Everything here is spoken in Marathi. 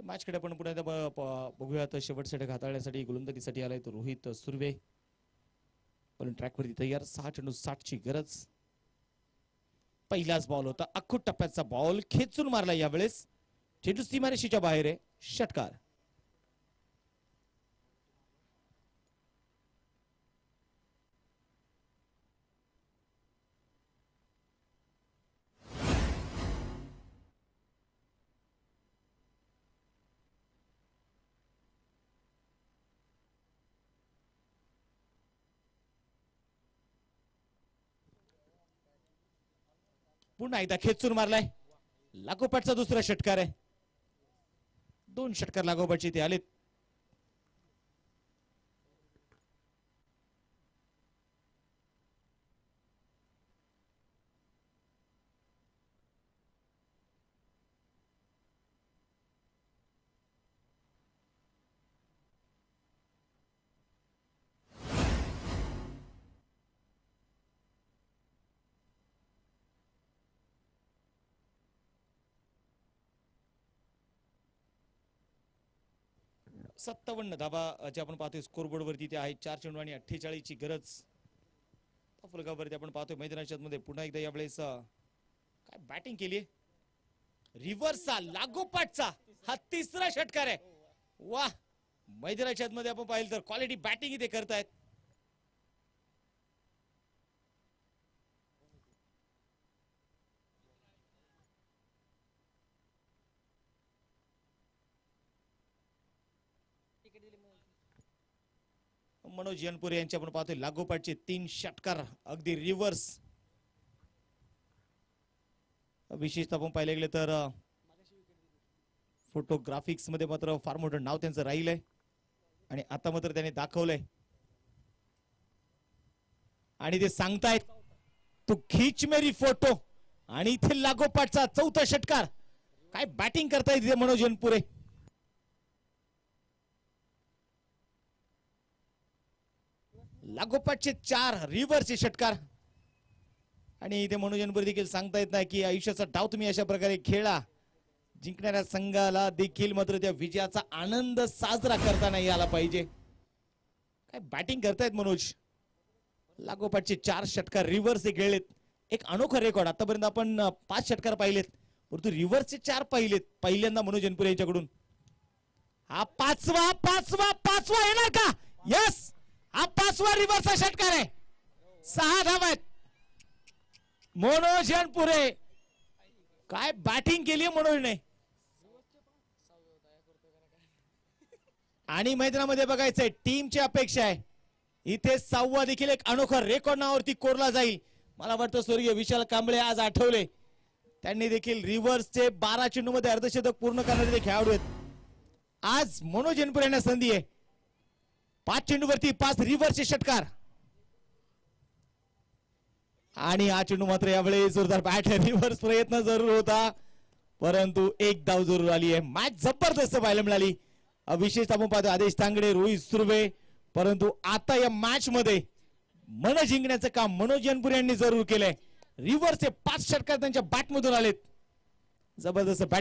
मॅच कडे आपण पुढे बघूयात. शेवट षटक हाताळण्यासाठी गोलंदाजीसाठी आलाय तो रोहित सुर्वे. पण ट्रॅकवरती तयार. 6 चेंडू 60 ची गरज. पहिलाच बॉल होता. अख्खूट टप्प्याचा बॉल खेचून मारला यावेळेस. चेंडू सीमारेषेच्या बाहेर आहे. षटकार. पुन्हा एकदा खेचून मारलाय. लागोपाठचा दुसरा षटकार आहे. 2 षटकार लागोपाठचे ते आलेत. सत्तावन्न धाबा जे आपण पाहतोय स्कोरबोर्ड वरती ते आहे. 4 चेंडू आणि 48 ची गरज. फलकावरती आपण पाहतोय मैदानाच्या मध्ये पुन्हा एकदा यावेळेस काय बॅटिंग केली. रिव्हर्सचा लागोपाठचा हा तिसरा षटकार आहे. वा, मैदानाच्या मध्ये आपण पाहिलं तर क्वालिटी बॅटिंग इथे करतायत. मनोज जनपुरे यांचे आपण पाहतोय लागोपाठचे 3 षटकार अगदी रिव्हर्स. विशेषतः आपण पाहिले गेले तर फोटोग्राफिक्स मध्ये मात्र फार मोठं नाव त्यांचं राहिलंय आणि आता मात्र त्यांनी दाखवलंय आणि ते सांगतायत तू खीच मेरी फोटो. आणि इथे लागोपाठचा चौथा षटकार. काय बॅटिंग करतायत इथे मनोज जनपुरे. लागोपाठचे 4 रिव्हर्सचे षटकार. आणि इथे मनोज जनपुरे देखील सांगता येत नाही की आयुष्याचा डाव तुम्ही अशा प्रकारे खेळा. जिंकणाऱ्या संघाला देखील मात्र त्या विजयाचा आनंद साजरा करता नाही आला पाहिजे. काय बॅटिंग करतायत मनोज. लागोपाठचे 4 षटकार रिव्हर्स खेळलेत. एक अनोखा रेकॉर्ड. आतापर्यंत आपण 5 षटकार पाहिलेत परंतु रिव्हर्सचे 4 पाहिलेत. पहिल्यांदा मनोज जनपुरे यांच्याकडून. हा पाचवा येणार का. यस, हा 5वा रिव्हर्सचा षटकार आहे. 6 धावा आहेत. मनोज जनपुरे काय बॅटिंग केली मनोजने. आणि मैदानामध्ये बघायचंय टीमची अपेक्षा आहे इथे 6वा देखील एक अनोखा रेकॉर्ड नावावरती कोरला जाईल. मला वाटतं स्वर्गीय विशाल कांबळे आज आठवले. त्यांनी देखील रिव्हर्सचे 12 चेंडू मध्ये अर्धशतक पूर्ण करणारे खेळाडू आहेत. आज मनोज जनपुरे यांना संधी आहे. 5 चेंडूवरती 5 रिव्हर्सचे षटकार. आणि हा चेंडू मात्र यावेळी जोरदार बॅट रिव्हर्स प्रयत्न जरूर होता परंतु एक धाव जरूर आली आहे. मॅच जबरदस्त पाहायला मिळाली. विशेष आपण पाहतो आदेश तांगडे, रोहित सुर्वे. परंतु आता या मॅच मध्ये मन जिंकण्याचं काम मनोज जनपुरे यांनी जरूर केलंय. रिव्हर्सचे 5 षटकार त्यांच्या बॅट मधून आलेत. जबरदस्त बॅट